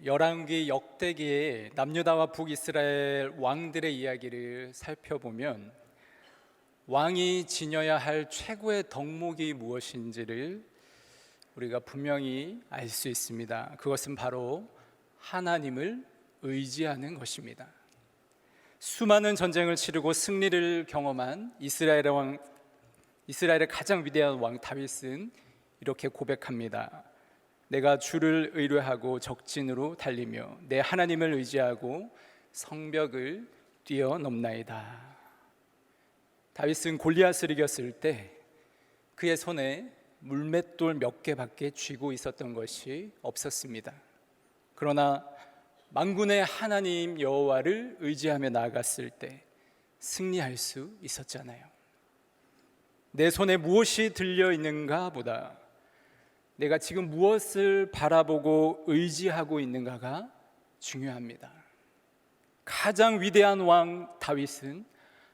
열왕기 역대기의 남유다와 북이스라엘 왕들의 이야기를 살펴보면 왕이 지녀야 할 최고의 덕목이 무엇인지를 우리가 분명히 알 수 있습니다. 그것은 바로 하나님을 의지하는 것입니다. 수많은 전쟁을 치르고 승리를 경험한 이스라엘의 가장 위대한 왕 다윗은 이렇게 고백합니다. 내가 주를 의뢰하고 적진으로 달리며 내 하나님을 의지하고 성벽을 뛰어넘나이다. 다윗은 골리앗을 이겼을 때 그의 손에 물맷돌 몇 개밖에 쥐고 있었던 것이 없었습니다. 그러나 만군의 하나님 여호와를 의지하며 나아갔을 때 승리할 수 있었잖아요. 내 손에 무엇이 들려 있는가 보다 내가 지금 무엇을 바라보고 의지하고 있는가가 중요합니다. 가장 위대한 왕 다윗은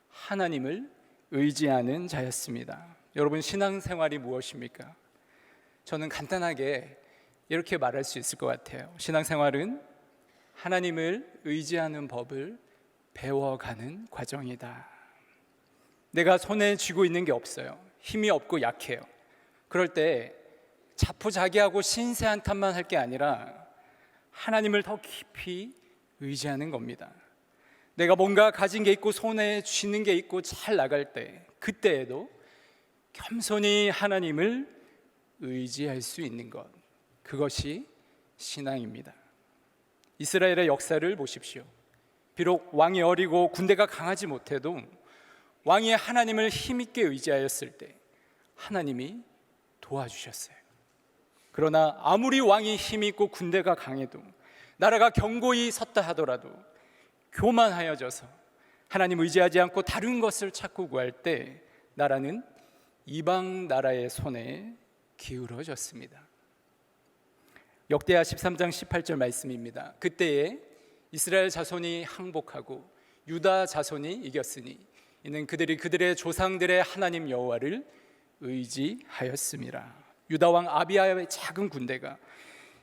하나님을 의지하는 자였습니다. 여러분, 신앙생활이 무엇입니까? 저는 간단하게 이렇게 말할 수 있을 것 같아요. 신앙생활은 하나님을 의지하는 법을 배워가는 과정이다. 내가 손에 쥐고 있는 게 없어요. 힘이 없고 약해요. 그럴 때 자포자기하고 신세한탄만 할 게 아니라 하나님을 더 깊이 의지하는 겁니다. 내가 뭔가 가진 게 있고 손에 쥐는 게 있고 잘 나갈 때 그때에도 겸손히 하나님을 의지할 수 있는 것, 그것이 신앙입니다. 이스라엘의 역사를 보십시오. 비록 왕이 어리고 군대가 강하지 못해도 왕이 하나님을 힘있게 의지하였을 때 하나님이 도와주셨어요. 그러나 아무리 왕이 힘이 있고 군대가 강해도 나라가 견고히 섰다 하더라도 교만하여져서 하나님 의지하지 않고 다른 것을 찾고 구할 때 나라는 이방 나라의 손에 기울어졌습니다. 역대하 13장 18절 말씀입니다. 그때에 이스라엘 자손이 항복하고 유다 자손이 이겼으니 이는 그들이 그들의 조상들의 하나님 여호와를 의지하였습니다. 유다 왕 아비야의 작은 군대가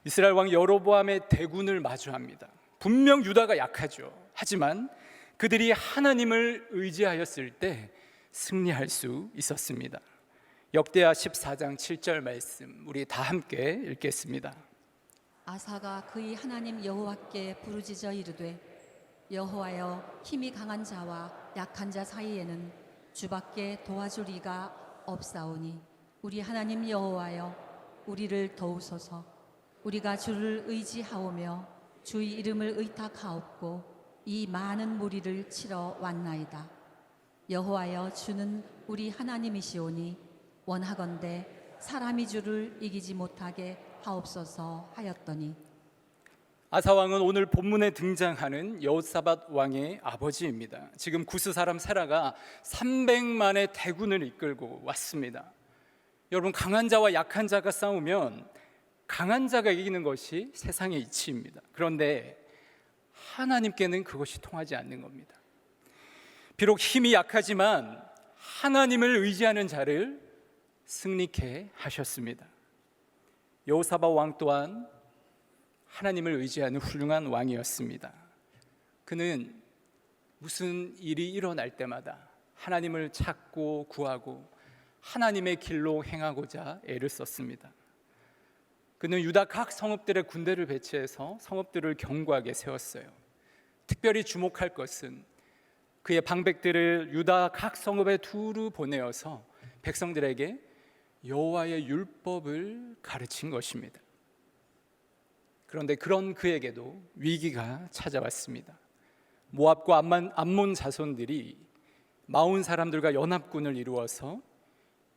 이스라엘 왕 여로보암의 대군을 마주합니다. 분명 유다가 약하죠. 하지만 그들이 하나님을 의지하였을 때 승리할 수 있었습니다. 역대하 14장 7절 말씀 우리 다 함께 읽겠습니다. 아사가 그의 하나님 여호와께 부르짖어 이르되 여호와여, 힘이 강한 자와 약한 자 사이에는 주밖에 도와줄 이가 없사오니 우리 하나님 여호와여, 우리를 도우소서. 우리가 주를 의지하오며 주의 이름을 의탁하옵고 이 많은 무리를 치러 왔나이다. 여호와여, 주는 우리 하나님이시오니 원하건대 사람이 주를 이기지 못하게 하옵소서 하였더니, 아사 왕은 오늘 본문에 등장하는 여호사밧 왕의 아버지입니다. 지금 구스 사람 세라가 300만의 대군을 이끌고 왔습니다. 여러분, 강한 자와 약한 자가 싸우면 강한 자가 이기는 것이 세상의 이치입니다. 그런데 하나님께는 그것이 통하지 않는 겁니다. 비록 힘이 약하지만 하나님을 의지하는 자를 승리케 하셨습니다. 여호사밧 왕 또한 하나님을 의지하는 훌륭한 왕이었습니다. 그는 무슨 일이 일어날 때마다 하나님을 찾고 구하고 하나님의 길로 행하고자 애를 썼습니다. 그는 유다 각 성읍들의 군대를 배치해서 성읍들을 견고하게 세웠어요. 특별히 주목할 것은 그의 방백들을 유다 각 성읍에 두루 보내어서 백성들에게 여호와의 율법을 가르친 것입니다. 그런데 그런 그에게도 위기가 찾아왔습니다. 모압과 암몬 자손들이 마온 사람들과 연합군을 이루어서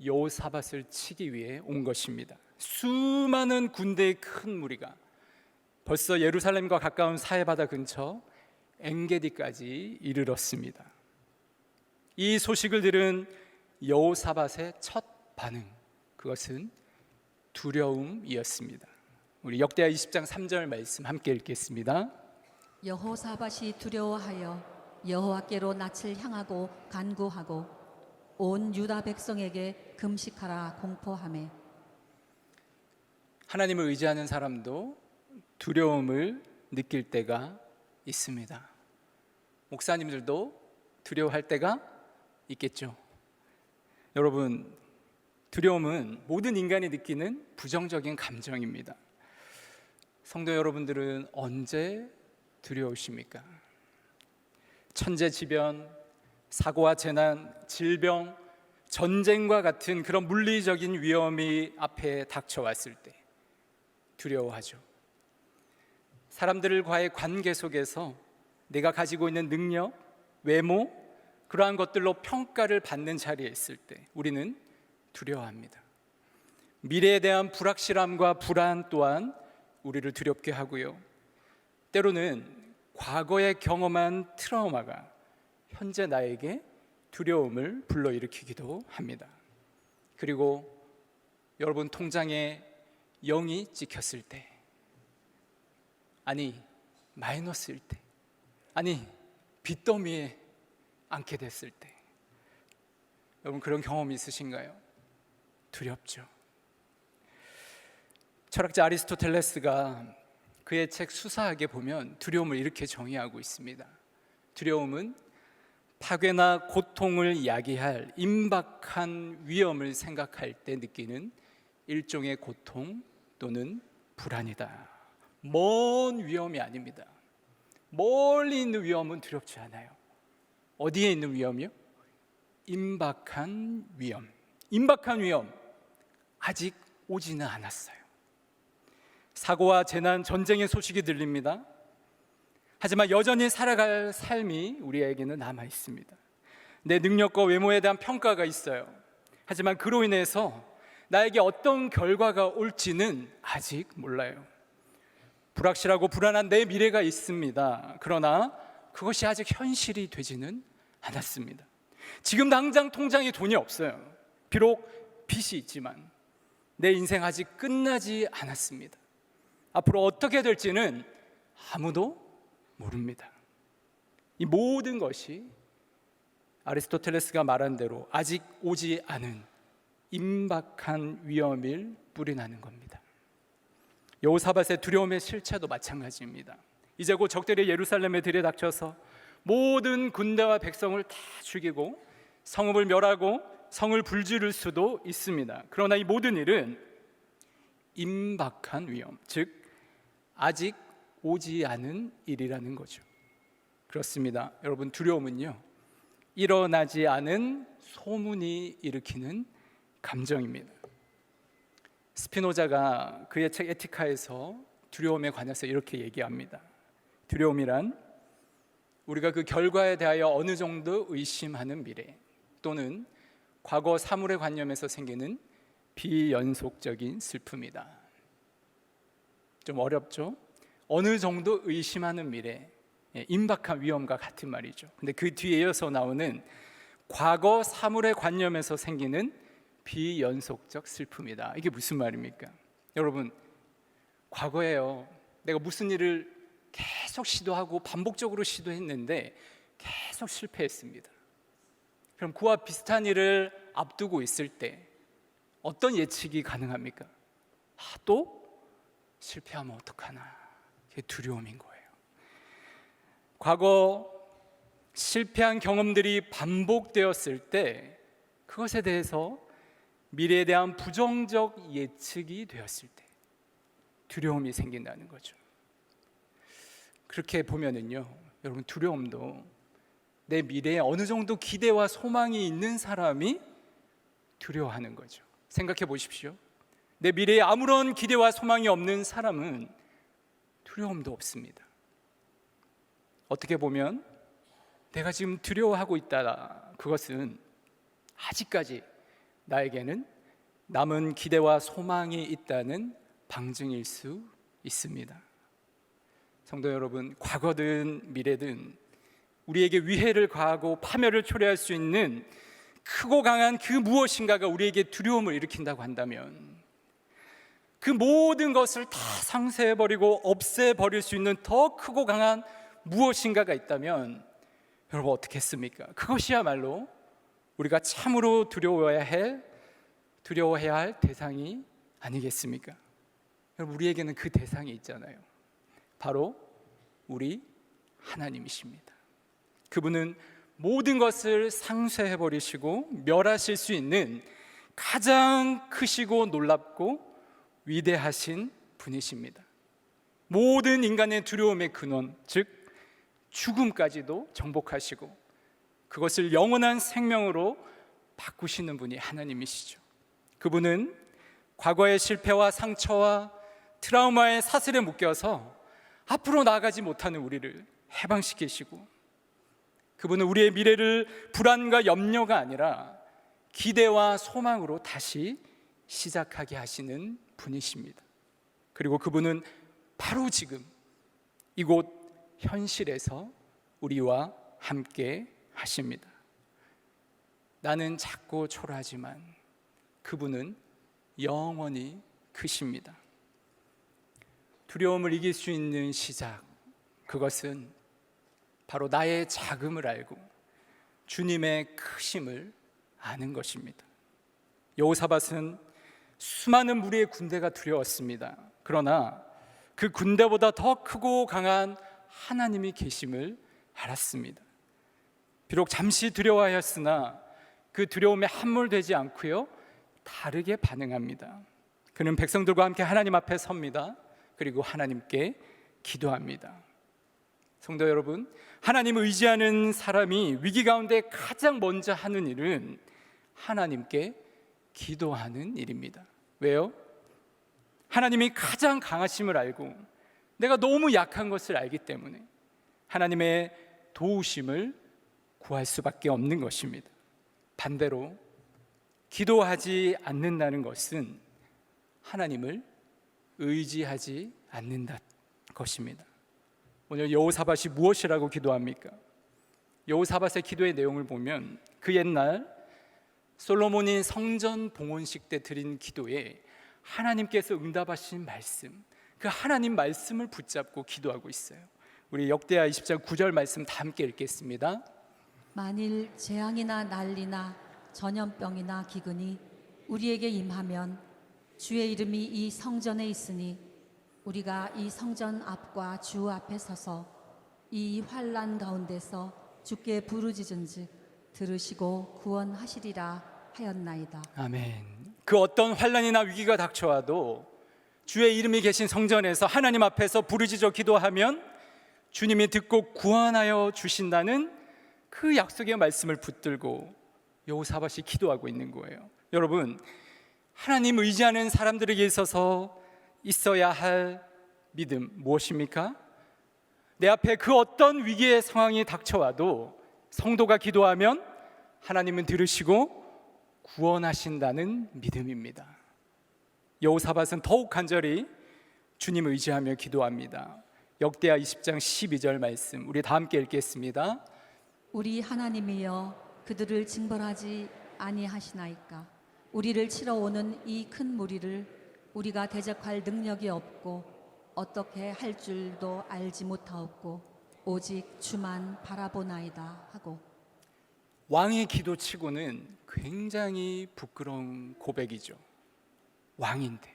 여호사밧을 치기 위해 온 것입니다. 수많은 군대의 큰 무리가 벌써 예루살렘과 가까운 사해바다 근처 엔게디까지 이르렀습니다. 이 소식을 들은 여호사밧의 첫 반응, 그것은 두려움이었습니다. 우리 역대하 20장 3절 말씀 함께 읽겠습니다. 여호사밧이 두려워하여 여호와께로 낯을 향하고 간구하고 온 유다 백성에게 금식하라 공포하매, 하나님을 의지하는 사람도 두려움을 느낄 때가 있습니다. 목사님들도 두려워할 때가 있겠죠. 여러분, 두려움은 모든 인간이 느끼는 부정적인 감정입니다. 성도 여러분들은 언제 두려우십니까? 천재지변, 사고와 재난, 질병, 전쟁과 같은 그런 물리적인 위험이 앞에 닥쳐왔을 때 두려워하죠. 사람들과의 관계 속에서 내가 가지고 있는 능력, 외모, 그러한 것들로 평가를 받는 자리에 있을 때 우리는 두려워합니다. 미래에 대한 불확실함과 불안 또한 우리를 두렵게 하고요. 때로는 과거에 경험한 트라우마가 현재 나에게 두려움을 불러일으키기도 합니다. 그리고 여러분 통장에 0이 찍혔을 때, 아니 마이너스일 때, 아니 빚더미에 앉게 됐을 때, 여러분 그런 경험이 있으신가요? 두렵죠. 철학자 아리스토텔레스가 그의 책 수사학에 보면 두려움을 이렇게 정의하고 있습니다. 두려움은 파괴나 고통을 야기할 임박한 위험을 생각할 때 느끼는 일종의 고통 또는 불안이다. 먼 위험이 아닙니다. 멀리 있는 위험은 두렵지 않아요. 어디에 있는 위험이요? 임박한 위험. 임박한 위험 아직 오지는 않았어요. 사고와 재난, 전쟁의 소식이 들립니다. 하지만 여전히 살아갈 삶이 우리에게는 남아 있습니다. 내 능력과 외모에 대한 평가가 있어요. 하지만 그로 인해서 나에게 어떤 결과가 올지는 아직 몰라요. 불확실하고 불안한 내 미래가 있습니다. 그러나 그것이 아직 현실이 되지는 않았습니다. 지금 당장 통장에 돈이 없어요. 비록 빚이 있지만 내 인생 아직 끝나지 않았습니다. 앞으로 어떻게 될지는 아무도 모릅니다. 이 모든 것이 아리스토텔레스가 말한 대로 아직 오지 않은 임박한 위험일 뿌리 나는 겁니다. 여호사밧의 두려움의 실체도 마찬가지입니다. 이제 곧 적들이 예루살렘에 들이닥쳐서 모든 군대와 백성을 다 죽이고 성읍을 멸하고 성을 불지를 수도 있습니다. 그러나 이 모든 일은 임박한 위험, 즉 아직 오지 않은 일이라는 거죠. 그렇습니다. 여러분, 두려움은요, 일어나지 않은 소문이 일으키는 감정입니다. 스피노자가 그의 책 에티카에서 두려움에 관해서 이렇게 얘기합니다. 두려움이란 우리가 그 결과에 대하여 어느 정도 의심하는 미래 또는 과거 사물에 관념에서 생기는 비연속적인 슬픔이다. 좀 어렵죠? 어느 정도 의심하는 미래, 임박한 위험과 같은 말이죠. 근데 그 뒤에 이어서 나오는 과거 사물의 관념에서 생기는 비연속적 슬픔이다. 이게 무슨 말입니까? 여러분, 과거에요, 내가 무슨 일을 계속 시도하고 반복적으로 시도했는데 계속 실패했습니다. 그럼 그와 비슷한 일을 앞두고 있을 때 어떤 예측이 가능합니까? 또 실패하면 어떡하나. 그게 두려움인 거예요. 과거 실패한 경험들이 반복되었을 때 그것에 대해서 미래에 대한 부정적 예측이 되었을 때 두려움이 생긴다는 거죠. 그렇게 보면은요, 여러분, 두려움도 내 미래에 어느 정도 기대와 소망이 있는 사람이 두려워하는 거죠. 생각해 보십시오. 내 미래에 아무런 기대와 소망이 없는 사람은 두려움도 없습니다. 어떻게 보면 내가 지금 두려워하고 있다, 그것은 아직까지 나에게는 남은 기대와 소망이 있다는 방증일 수 있습니다. 성도 여러분, 과거든 미래든 우리에게 위해를 가하고 파멸을 초래할 수 있는 크고 강한 그 무엇인가가 우리에게 두려움을 일으킨다고 한다면 그 모든 것을 다 상쇄해버리고 없애버릴 수 있는 더 크고 강한 무엇인가가 있다면 여러분 어떻게 했습니까? 그것이야말로 우리가 참으로 두려워해야 할 대상이 아니겠습니까? 여러분, 우리에게는 그 대상이 있잖아요. 바로 우리 하나님이십니다. 그분은 모든 것을 상쇄해 버리시고 멸하실 수 있는 가장 크시고 놀랍고 위대하신 분이십니다. 모든 인간의 두려움의 근원, 즉 죽음까지도 정복하시고 그것을 영원한 생명으로 바꾸시는 분이 하나님이시죠. 그분은 과거의 실패와 상처와 트라우마의 사슬에 묶여서 앞으로 나아가지 못하는 우리를 해방시키시고, 그분은 우리의 미래를 불안과 염려가 아니라 기대와 소망으로 다시 시작하게 하시는 분이십니다. 그리고 그분은 바로 지금 이곳 현실에서 우리와 함께 하십니다. 나는 작고 초라하지만 그분은 영원히 크십니다. 두려움을 이길 수 있는 시작, 그것은 바로 나의 작음을 알고 주님의 크심을 아는 것입니다. 여호사밧은 수많은 무리의 군대가 두려웠습니다. 그러나 그 군대보다 더 크고 강한 하나님이 계심을 알았습니다. 비록 잠시 두려워하였으나 그 두려움에 함몰되지 않고요, 다르게 반응합니다. 그는 백성들과 함께 하나님 앞에 섭니다. 그리고 하나님께 기도합니다. 성도 여러분, 하나님을 의지하는 사람이 위기 가운데 가장 먼저 하는 일은 하나님께 기도하는 일입니다. 왜요? 하나님이 가장 강하심을 알고 내가 너무 약한 것을 알기 때문에 하나님의 도우심을 구할 수밖에 없는 것입니다. 반대로 기도하지 않는다는 것은 하나님을 의지하지 않는다는 것입니다. 오늘 여호사밧이 무엇이라고 기도합니까? 여호사밧의 기도의 내용을 보면 그 옛날 솔로몬이 성전 봉헌식 때 드린 기도에 하나님께서 응답하신 말씀, 그 하나님 말씀을 붙잡고 기도하고 있어요. 우리 역대하 20장 9절 말씀 다 함께 읽겠습니다. 만일 재앙이나 난리나 전염병이나 기근이 우리에게 임하면 주의 이름이 이 성전에 있으니 우리가 이 성전 앞과 주 앞에 서서 이 환난 가운데서 주께 부르짖은즉 들으시고 구원하시리라 하였나이다. 아멘. 그 어떤 환난이나 위기가 닥쳐와도 주의 이름이 계신 성전에서 하나님 앞에서 부르짖어 기도하면 주님이 듣고 구원하여 주신다는 그 약속의 말씀을 붙들고 여호사밧이 기도하고 있는 거예요. 여러분, 하나님 의지하는 사람들에게 있어서 있어야 할 믿음 무엇입니까? 내 앞에 그 어떤 위기의 상황이 닥쳐와도 성도가 기도하면 하나님은 들으시고 구원하신다는 믿음입니다. 여호사밧은 더욱 간절히 주님 의지하며 기도합니다. 역대하 20장 12절 말씀 우리 다 함께 읽겠습니다. 우리 하나님이여 그들을 징벌하지 아니하시나이까. 우리를 치러 오는 이 큰 무리를 우리가 대적할 능력이 없고 어떻게 할 줄도 알지 못하옵고 오직 주만 바라보나이다 하고. 왕의 기도치고는 굉장히 부끄러운 고백이죠. 왕인데,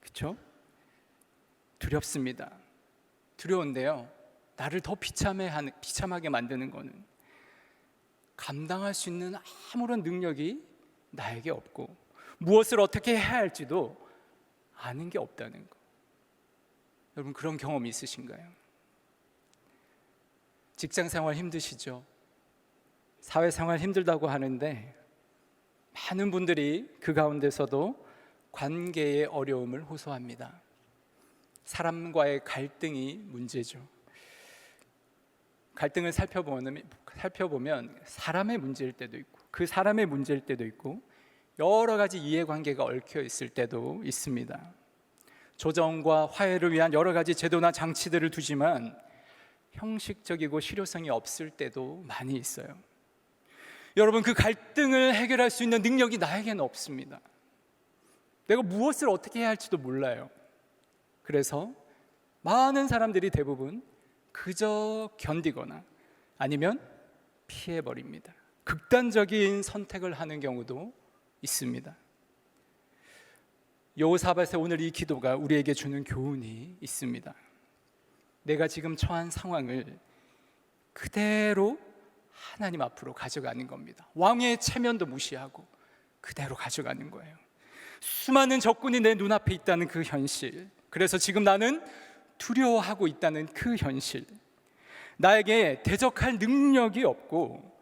그렇죠? 두렵습니다. 두려운데요, 나를 더 비참하게 만드는 거는 감당할 수 있는 아무런 능력이 나에게 없고 무엇을 어떻게 해야 할지도 아는 게 없다는 거. 여러분, 그런 경험이 있으신가요? 직장생활 힘드시죠? 사회생활 힘들다고 하는데 많은 분들이 그 가운데서도 관계의 어려움을 호소합니다. 사람과의 갈등이 문제죠. 갈등을 살펴보면 사람의 문제일 때도 있고 그 사람의 문제일 때도 있고 여러 가지 이해관계가 얽혀 있을 때도 있습니다. 조정과 화해를 위한 여러 가지 제도나 장치들을 두지만 형식적이고 실효성이 없을 때도 많이 있어요. 여러분, 그 갈등을 해결할 수 있는 능력이 나에게는 없습니다. 내가 무엇을 어떻게 해야 할지도 몰라요. 그래서 많은 사람들이 대부분 그저 견디거나 아니면 피해버립니다. 극단적인 선택을 하는 경우도 있습니다. 여호사밧의 오늘 이 기도가 우리에게 주는 교훈이 있습니다. 내가 지금 처한 상황을 그대로 하나님 앞으로 가져가는 겁니다. 왕의 체면도 무시하고 그대로 가져가는 거예요. 수많은 적군이 내 눈앞에 있다는 그 현실, 그래서 지금 나는 두려워하고 있다는 그 현실, 나에게 대적할 능력이 없고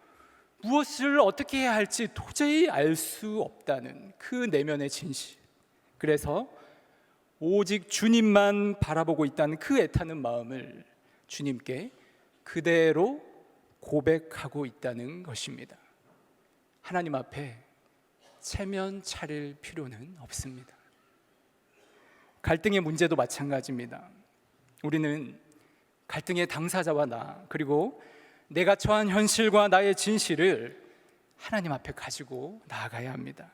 무엇을 어떻게 해야 할지 도저히 알 수 없다는 그 내면의 진실, 그래서 오직 주님만 바라보고 있다는 그 애타는 마음을 주님께 그대로 고백하고 있다는 것입니다. 하나님 앞에 체면 차릴 필요는 없습니다. 갈등의 문제도 마찬가지입니다. 우리는 갈등의 당사자와 나, 그리고 내가 처한 현실과 나의 진실을 하나님 앞에 가지고 나아가야 합니다.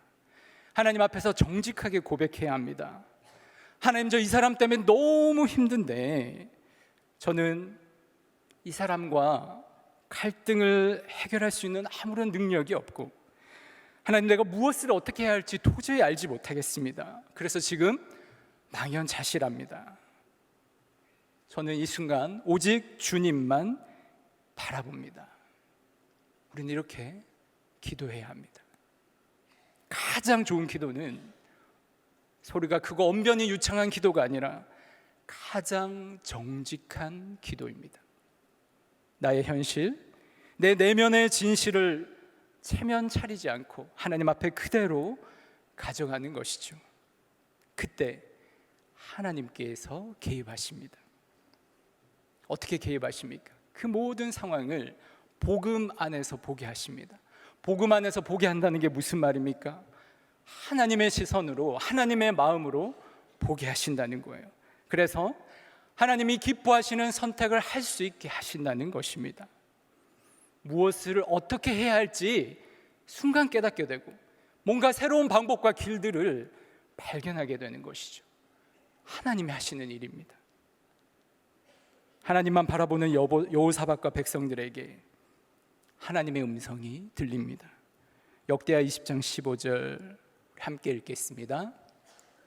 하나님 앞에서 정직하게 고백해야 합니다. 하나님, 저 이 사람 때문에 너무 힘든데 저는 이 사람과 갈등을 해결할 수 있는 아무런 능력이 없고, 하나님, 내가 무엇을 어떻게 해야 할지 도저히 알지 못하겠습니다. 그래서 지금 망연자실합니다. 저는 이 순간 오직 주님만 바라봅니다. 우리는 이렇게 기도해야 합니다. 가장 좋은 기도는 소리가 크고 언변이 유창한 기도가 아니라 가장 정직한 기도입니다. 나의 현실, 내 내면의 진실을 체면 차리지 않고 하나님 앞에 그대로 가져가는 것이죠. 그때 하나님께서 개입하십니다. 어떻게 개입하십니까? 그 모든 상황을 복음 안에서 보게 하십니다. 복음 안에서 보게 한다는 게 무슨 말입니까? 하나님의 시선으로, 하나님의 마음으로 보게 하신다는 거예요. 그래서 하나님이 기뻐하시는 선택을 할 수 있게 하신다는 것입니다. 무엇을 어떻게 해야 할지 순간 깨닫게 되고 뭔가 새로운 방법과 길들을 발견하게 되는 것이죠. 하나님이 하시는 일입니다. 하나님만 바라보는 여호사밧과 백성들에게 하나님의 음성이 들립니다. 역대하 20장 15절 함께 읽겠습니다.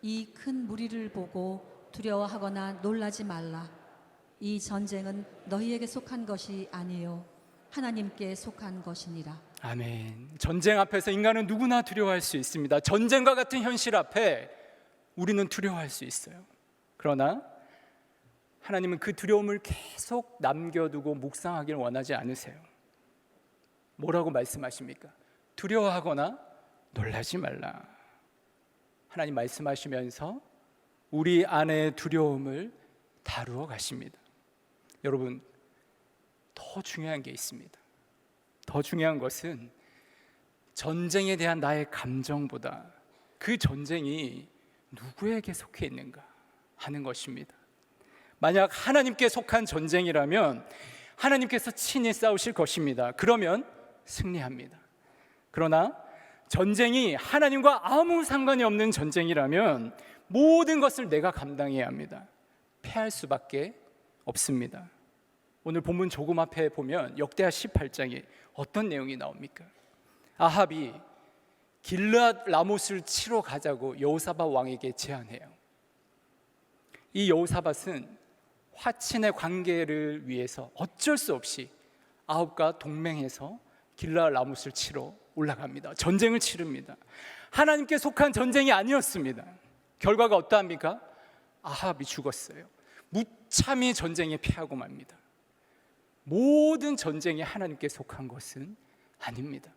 이 큰 무리를 보고 두려워하거나 놀라지 말라. 이 전쟁은 너희에게 속한 것이 아니요 하나님께 속한 것이니라. 아멘. 전쟁 앞에서 인간은 누구나 두려워할 수 있습니다. 전쟁과 같은 현실 앞에 우리는 두려워할 수 있어요. 그러나 하나님은 그 두려움을 계속 남겨두고 묵상하기를 원하지 않으세요. 뭐라고 말씀하십니까? 두려워하거나 놀라지 말라. 하나님 말씀하시면서 우리 안의 두려움을 다루어 가십니다. 여러분, 더 중요한 게 있습니다. 더 중요한 것은 전쟁에 대한 나의 감정보다 그 전쟁이 누구에게 속해 있는가 하는 것입니다. 만약 하나님께 속한 전쟁이라면 하나님께서 친히 싸우실 것입니다. 그러면 승리합니다. 그러나 전쟁이 하나님과 아무 상관이 없는 전쟁이라면 모든 것을 내가 감당해야 합니다. 패할 수밖에 없습니다. 오늘 본문 조금 앞에 보면 역대하 18장에 어떤 내용이 나옵니까? 아합이 길르앗 라못을 치러 가자고 여호사밧 왕에게 제안해요. 이 여호사밧은 화친의 관계를 위해서 어쩔 수 없이 아합과 동맹해서 길르앗 라못을 치러 올라갑니다. 전쟁을 치릅니다. 하나님께 속한 전쟁이 아니었습니다. 결과가 어떠합니까? 아합이 죽었어요. 무참히 전쟁에 패하고 맙니다. 모든 전쟁이 하나님께 속한 것은 아닙니다.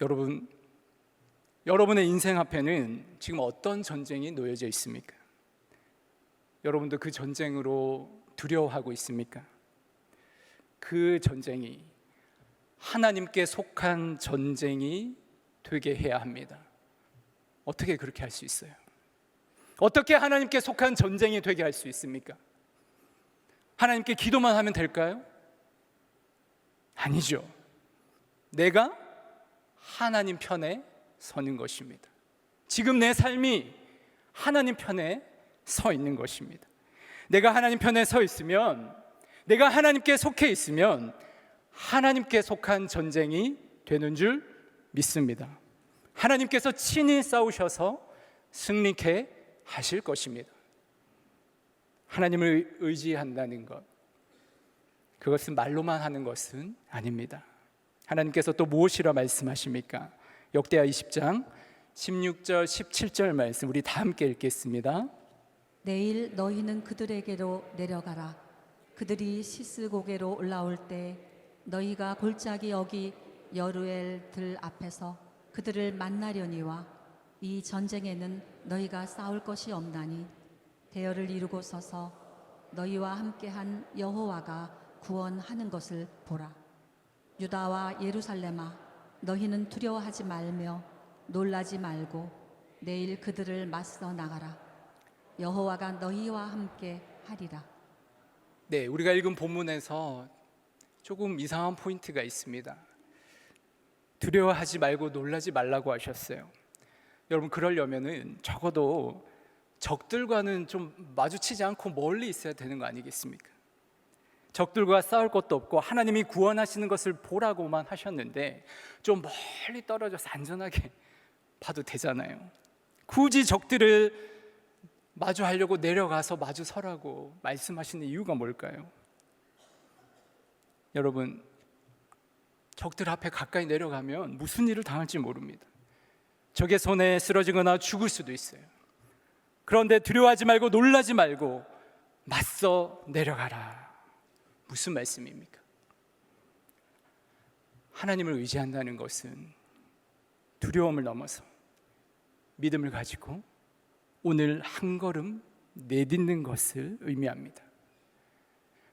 여러분, 여러분의 인생 앞에는 지금 어떤 전쟁이 놓여져 있습니까? 여러분도 그 전쟁으로 두려워하고 있습니까? 그 전쟁이 하나님께 속한 전쟁이 되게 해야 합니다. 어떻게 그렇게 할 수 있어요? 어떻게 하나님께 속한 전쟁이 되게 할 수 있습니까? 하나님께 기도만 하면 될까요? 아니죠. 내가 하나님 편에 서는 것입니다. 지금 내 삶이 하나님 편에 서 있는 것입니다. 내가 하나님 편에 서 있으면, 내가 하나님께 속해 있으면 하나님께 속한 전쟁이 되는 줄 믿습니다. 하나님께서 친히 싸우셔서 승리케 하실 것입니다. 하나님을 의지한다는 것, 그것은 말로만 하는 것은 아닙니다. 하나님께서 또 무엇이라 말씀하십니까? 역대하 20장 16절 17절 말씀 우리 다 함께 읽겠습니다. 내일 너희는 그들에게로 내려가라. 그들이 시스고개로 올라올 때 너희가 골짜기 어기 여루엘 들 앞에서 그들을 만나려니와 이 전쟁에는 너희가 싸울 것이 없나니 대열을 이루고 서서 너희와 함께한 여호와가 구원하는 것을 보라. 유다와 예루살렘아, 너희는 두려워하지 말며 놀라지 말고 내일 그들을 맞서 나가라. 여호와가 너희와 함께 하리라. 네, 우리가 읽은 본문에서 조금 이상한 포인트가 있습니다. 두려워하지 말고 놀라지 말라고 하셨어요. 여러분, 그러려면은 적어도 적들과는 좀 마주치지 않고 멀리 있어야 되는 거 아니겠습니까? 적들과 싸울 것도 없고 하나님이 구원하시는 것을 보라고만 하셨는데 좀 멀리 떨어져서 안전하게 봐도 되잖아요. 굳이 적들을 마주하려고 내려가서 마주 서라고 말씀하시는 이유가 뭘까요? 여러분, 적들 앞에 가까이 내려가면 무슨 일을 당할지 모릅니다. 적의 손에 쓰러지거나 죽을 수도 있어요. 그런데 두려워하지 말고 놀라지 말고 맞서 내려가라. 무슨 말씀입니까? 하나님을 의지한다는 것은 두려움을 넘어서 믿음을 가지고 오늘 한 걸음 내딛는 것을 의미합니다.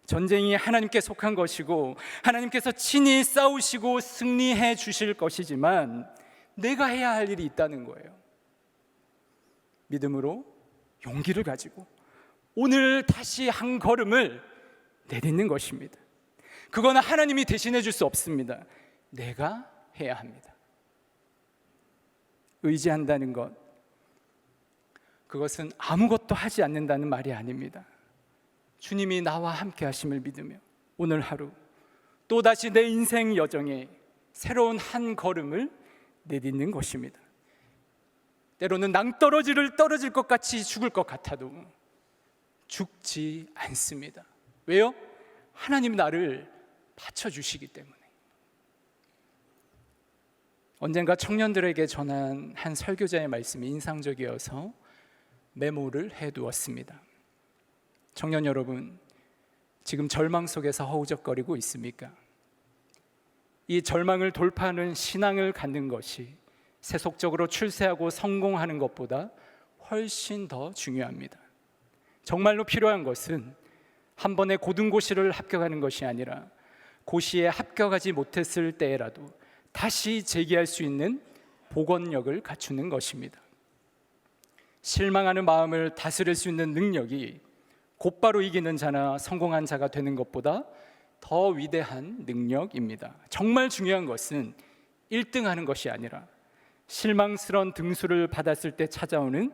전쟁이 하나님께 속한 것이고 하나님께서 친히 싸우시고 승리해 주실 것이지만 내가 해야 할 일이 있다는 거예요. 믿음으로 용기를 가지고 오늘 다시 한 걸음을 내딛는 것입니다. 그거는 하나님이 대신해 줄 수 없습니다. 내가 해야 합니다. 의지한다는 것, 그것은 아무것도 하지 않는다는 말이 아닙니다. 주님이 나와 함께 하심을 믿으며 오늘 하루 또다시 내 인생 여정에 새로운 한 걸음을 내딛는 것입니다. 때로는 낭떠러지를 떨어질 것 같이 죽을 것 같아도 죽지 않습니다. 왜요? 하나님이 나를 받쳐주시기 때문에. 언젠가 청년들에게 전한 한 설교자의 말씀이 인상적이어서 메모를 해두었습니다. 청년 여러분, 지금 절망 속에서 허우적거리고 있습니까? 이 절망을 돌파하는 신앙을 갖는 것이 세속적으로 출세하고 성공하는 것보다 훨씬 더 중요합니다. 정말로 필요한 것은 한 번에 고등고시를 합격하는 것이 아니라 고시에 합격하지 못했을 때라도 다시 재기할 수 있는 복원력을 갖추는 것입니다. 실망하는 마음을 다스릴 수 있는 능력이 곧바로 이기는 자나 성공한 자가 되는 것보다 더 위대한 능력입니다. 정말 중요한 것은 1등하는 것이 아니라 실망스러운 등수를 받았을 때 찾아오는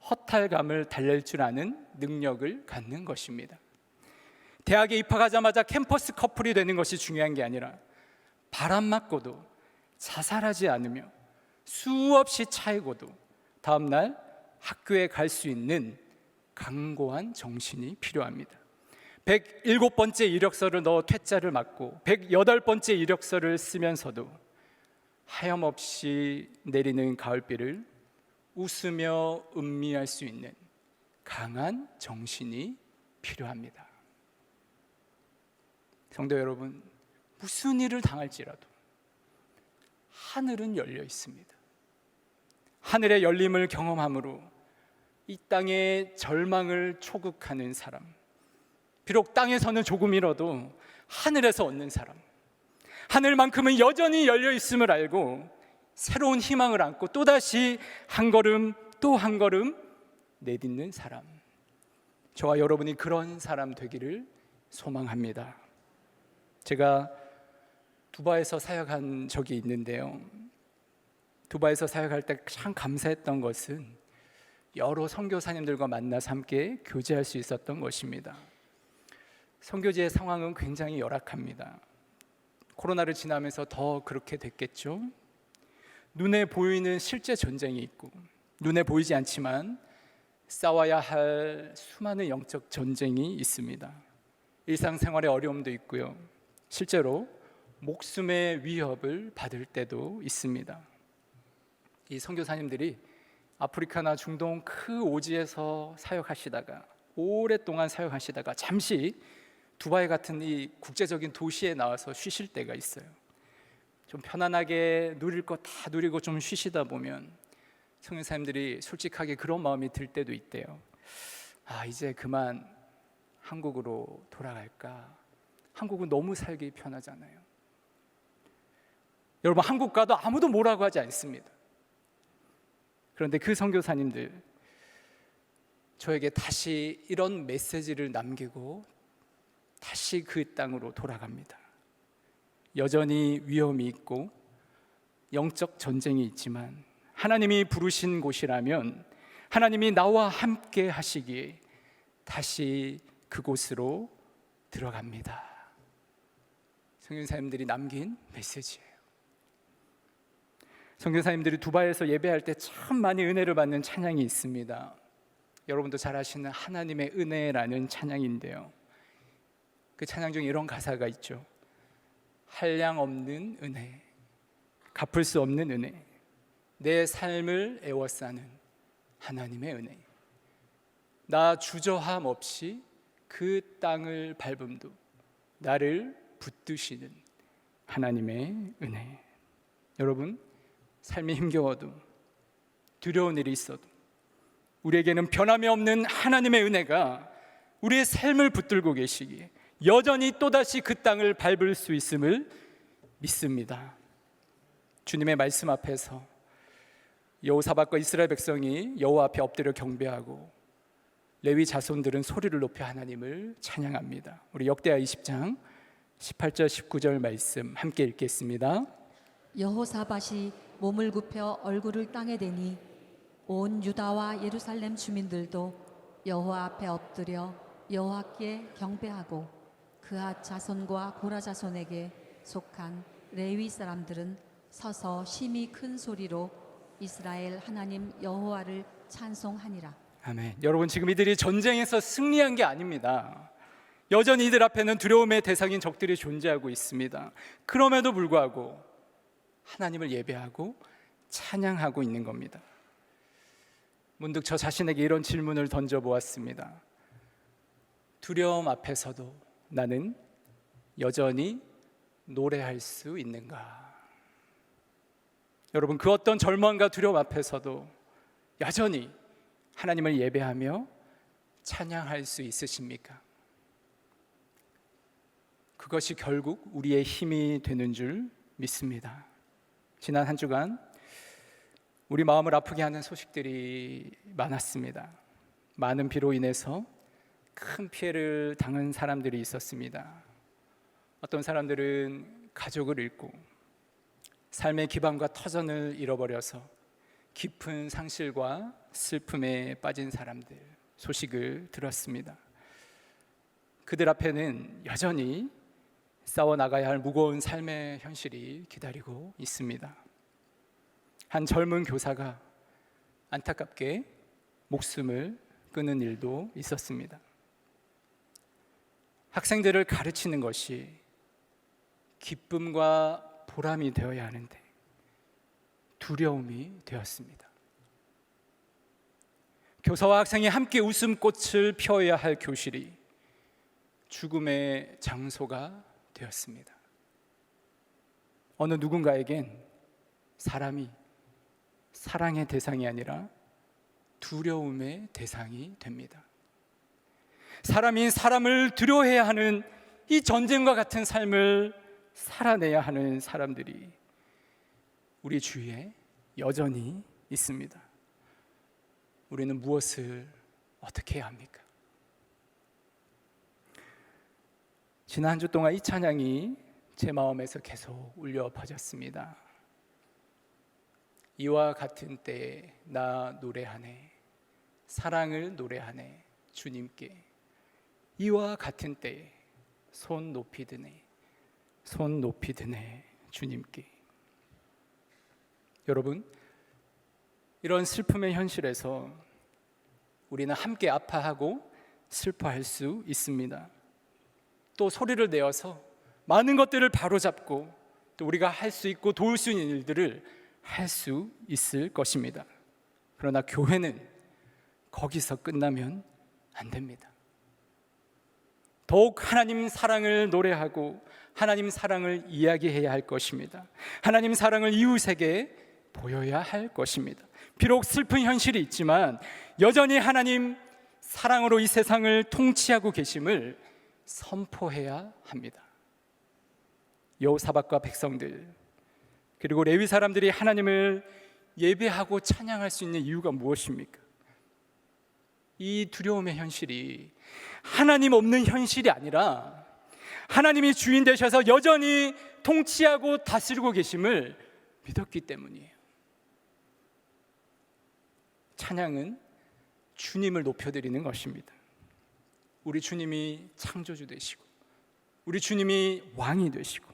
허탈감을 달랠 줄 아는 능력을 갖는 것입니다. 대학에 입학하자마자 캠퍼스 커플이 되는 것이 중요한 게 아니라 바람 맞고도 자살하지 않으며 수없이 차이고도 다음날 학교에 갈 수 있는 강고한 정신이 필요합니다. 107번째 이력서를 넣어 퇴짜를 맞고 108번째 이력서를 쓰면서도 하염없이 내리는 가을비를 웃으며 음미할 수 있는 강한 정신이 필요합니다. 성도 여러분, 무슨 일을 당할지라도 하늘은 열려 있습니다. 하늘의 열림을 경험함으로 이 땅의 절망을 초극하는 사람, 비록 땅에서는 조금 잃어도 하늘에서 얻는 사람, 하늘만큼은 여전히 열려 있음을 알고 새로운 희망을 안고 또다시 한 걸음 또 한 걸음 내딛는 사람, 저와 여러분이 그런 사람 되기를 소망합니다. 제가 두바이에서 사역한 적이 있는데요, 두바이에서 사역할 때 참 감사했던 것은 여러 선교사님들과 만나서 함께 교제할 수 있었던 것입니다. 선교지의 상황은 굉장히 열악합니다. 코로나를 지나면서 더 그렇게 됐겠죠. 눈에 보이는 실제 전쟁이 있고 눈에 보이지 않지만 싸워야 할 수많은 영적 전쟁이 있습니다. 일상생활의 어려움도 있고요. 실제로 목숨의 위협을 받을 때도 있습니다. 이 선교사님들이 아프리카나 중동 그 오지에서 사역하시다가 오랫동안 사역하시다가 잠시 두바이 같은 이 국제적인 도시에 나와서 쉬실 때가 있어요. 좀 편안하게 누릴 거 다 누리고 좀 쉬시다 보면 선교사님들이 솔직하게 그런 마음이 들 때도 있대요. 이제 그만 한국으로 돌아갈까? 한국은 너무 살기 편하잖아요. 여러분, 한국 가도 아무도 뭐라고 하지 않습니다. 그런데 그 선교사님들 저에게 다시 이런 메시지를 남기고 다시 그 땅으로 돌아갑니다. 여전히 위험이 있고 영적 전쟁이 있지만 하나님이 부르신 곳이라면 하나님이 나와 함께 하시기에 다시 그곳으로 들어갑니다. 선교사님들이 남긴 메시지예요. 선교사님들이 두바이에서 예배할 때 참 많이 은혜를 받는 찬양이 있습니다. 여러분도 잘 아시는 하나님의 은혜라는 찬양인데요, 그 찬양 중에 이런 가사가 있죠. 한량 없는 은혜, 갚을 수 없는 은혜, 내 삶을 애워싸는 하나님의 은혜, 나 주저함 없이 그 땅을 밟음도 나를 붙드시는 하나님의 은혜. 여러분, 삶이 힘겨워도 두려운 일이 있어도 우리에게는 변함이 없는 하나님의 은혜가 우리의 삶을 붙들고 계시기에 여전히 또다시 그 땅을 밟을 수 있음을 믿습니다. 주님의 말씀 앞에서 여호사밧과 이스라엘 백성이 여호와 앞에 엎드려 경배하고 레위 자손들은 소리를 높여 하나님을 찬양합니다. 우리 역대하 20장 18절 19절 말씀 함께 읽겠습니다. 여호사밧이 몸을 굽혀 얼굴을 땅에 대니 온 유다와 예루살렘 주민들도 여호와 앞에 엎드려 여호와께 경배하고 그앗 자손과 고라 자손에게 속한 레위 사람들은 서서 심히 큰 소리로 이스라엘 하나님 여호와를 찬송하니라. 아멘. 여러분, 지금 이들이 전쟁에서 승리한 게 아닙니다. 여전히 이들 앞에는 두려움의 대상인 적들이 존재하고 있습니다. 그럼에도 불구하고 하나님을 예배하고 찬양하고 있는 겁니다. 문득 저 자신에게 이런 질문을 던져보았습니다. 두려움 앞에서도 나는 여전히 노래할 수 있는가? 여러분, 그 어떤 절망과 두려움 앞에서도 여전히 하나님을 예배하며 찬양할 수 있으십니까? 그것이 결국 우리의 힘이 되는 줄 믿습니다. 지난 한 주간 우리 마음을 아프게 하는 소식들이 많았습니다. 많은 비로 인해서 큰 피해를 당한 사람들이 있었습니다. 어떤 사람들은 가족을 잃고 삶의 기반과 터전을 잃어버려서 깊은 상실과 슬픔에 빠진 사람들 소식을 들었습니다. 그들 앞에는 여전히 싸워나가야 할 무거운 삶의 현실이 기다리고 있습니다. 한 젊은 교사가 안타깝게 목숨을 끊은 일도 있었습니다. 학생들을 가르치는 것이 기쁨과 보람이 되어야 하는데 두려움이 되었습니다. 교사와 학생이 함께 웃음꽃을 펴야 할 교실이 죽음의 장소가 되었습니다. 어느 누군가에겐 사람이 사랑의 대상이 아니라 두려움의 대상이 됩니다. 사람이 사람을 두려워해야 하는 이 전쟁과 같은 삶을 살아내야 하는 사람들이 우리 주위에 여전히 있습니다. 우리는 무엇을 어떻게 해야 합니까? 지난 한 주 동안 이 찬양이 제 마음에서 계속 울려 퍼졌습니다. 이와 같은 때에 나 노래하네, 사랑을 노래하네 주님께. 이와 같은 때에 손 높이 드네, 손 높이 드네 주님께. 여러분, 이런 슬픔의 현실에서 우리는 함께 아파하고 슬퍼할 수 있습니다. 또 소리를 내어서 많은 것들을 바로잡고 또 우리가 할 수 있고 도울 수 있는 일들을 할 수 있을 것입니다. 그러나 교회는 거기서 끝나면 안 됩니다. 더욱 하나님 사랑을 노래하고 하나님 사랑을 이야기해야 할 것입니다. 하나님 사랑을 이웃에게 보여야 할 것입니다. 비록 슬픈 현실이 있지만 여전히 하나님 사랑으로 이 세상을 통치하고 계심을 선포해야 합니다. 여호사밧과 백성들 그리고 레위 사람들이 하나님을 예배하고 찬양할 수 있는 이유가 무엇입니까? 이 두려움의 현실이 하나님 없는 현실이 아니라 하나님이 주인 되셔서 여전히 통치하고 다스리고 계심을 믿었기 때문이에요. 찬양은 주님을 높여드리는 것입니다. 우리 주님이 창조주 되시고 우리 주님이 왕이 되시고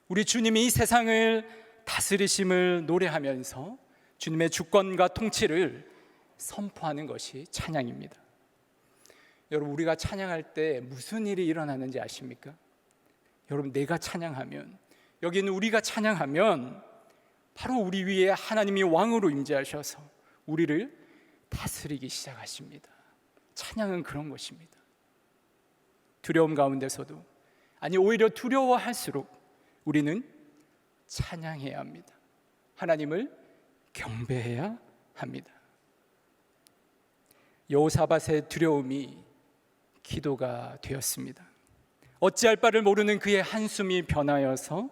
우리 주님이 이 세상을 다스리심을 노래하면서 주님의 주권과 통치를 선포하는 것이 찬양입니다. 여러분, 우리가 찬양할 때 무슨 일이 일어나는지 아십니까? 여러분, 내가 찬양하면, 여기는 우리가 찬양하면 바로 우리 위에 하나님이 왕으로 임재하셔서 우리를 다스리기 시작하십니다. 찬양은 그런 것입니다. 두려움 가운데서도, 아니 오히려 두려워할수록 우리는 찬양해야 합니다. 하나님을 경배해야 합니다. 여호사밧의 두려움이 기도가 되었습니다. 어찌할 바를 모르는 그의 한숨이 변하여서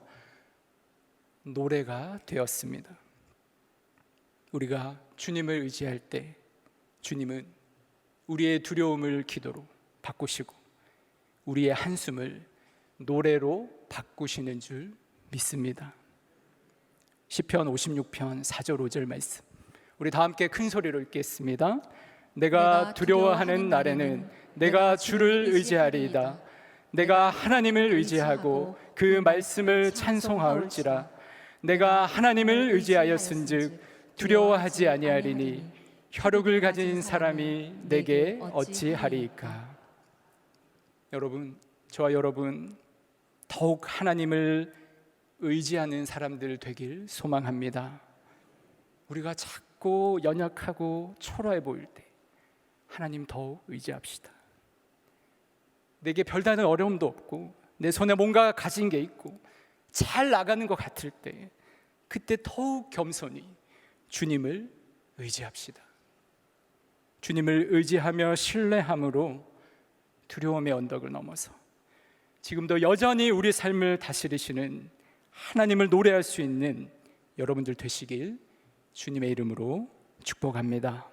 노래가 되었습니다. 우리가 주님을 의지할 때 주님은 우리의 두려움을 기도로 바꾸시고 우리의 한숨을 노래로 바꾸시는 줄 믿습니다. 시편 56편 4절 5절 말씀, 우리 다 함께 큰 소리로 읽겠습니다. 내가 두려워하는 날에는 내가 주를 의지하리이다. 내가 하나님을 의지하고 그 말씀을 찬송하올지라. 내가 하나님을 의지하였은즉 두려워하지 아니하리니 혈육을 가진 사람이 내게 어찌하리이까. 여러분, 저와 여러분 더욱 하나님을 의지하는 사람들 되길 소망합니다. 우리가 작고 연약하고 초라해 보일 때 하나님 더욱 의지합시다. 내게 별다른 어려움도 없고 내 손에 뭔가 가진 게 있고 잘 나가는 것 같을 때 그때 더욱 겸손히 주님을 의지합시다. 주님을 의지하며 신뢰함으로 두려움의 언덕을 넘어서 지금도 여전히 우리 삶을 다스리시는 하나님을 노래할 수 있는 여러분들 되시길 주님의 이름으로 축복합니다.